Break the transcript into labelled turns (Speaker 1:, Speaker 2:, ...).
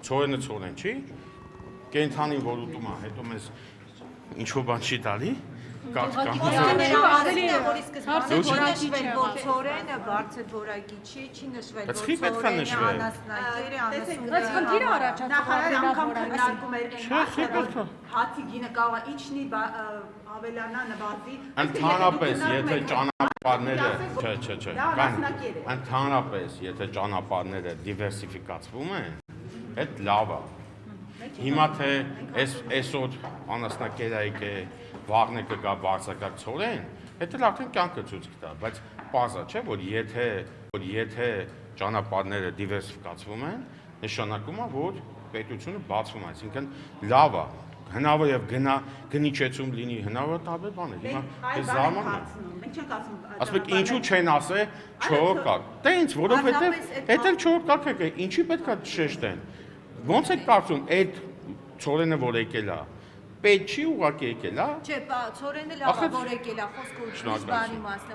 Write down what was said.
Speaker 1: Ցորենը ցորեն չի։ Կենթանին որ ուտում է, հետո մեզ ինչ-որ բան չի տալի։
Speaker 2: Ցորենը բարձր որակի չի նշվել,
Speaker 1: որ ցորենի
Speaker 2: անասնակերը,
Speaker 3: խնդիրը
Speaker 2: հացի գինը կարող է իջնի ավելանա նվազի։
Speaker 1: Ընդհանրապես, եթե ճանապարհները, չէ, ընդհանրապես, եթե ճանապարհները դիվերսիֆիկացվում են, այդ լավ է։ Հիմա թե այսօր անասնակերայք է, վաղն է կգա բարձրակարգ ցորեն, դա արդեն կյանքը ցույց կտա, բայց պարզ է, չէ, որ եթե ճանապարհները դիվերսիֆիկացվում են, նշանակում է, որ պետությունը բացվում է, այսինքն լավ է։ Հնարավոր է գնիչեցում լինի, հնարավոր է տարբեր բաներ։ Հիմա այս զարմանում եմ։ Ասում եք ինչու չեն ասե 4 կարգ։ Տենց, որովհետև այդ էլ 4 կարգ է, ինչի պետք է շեշտեն։ Ոնց եք կարծում այդ ցորենը որ եկել է, պետք չի ուղղակի եկել, հա։
Speaker 2: Չէ, ցորենը լավ է որ եկել է, խոսքը ուրիշ բանի մասն է,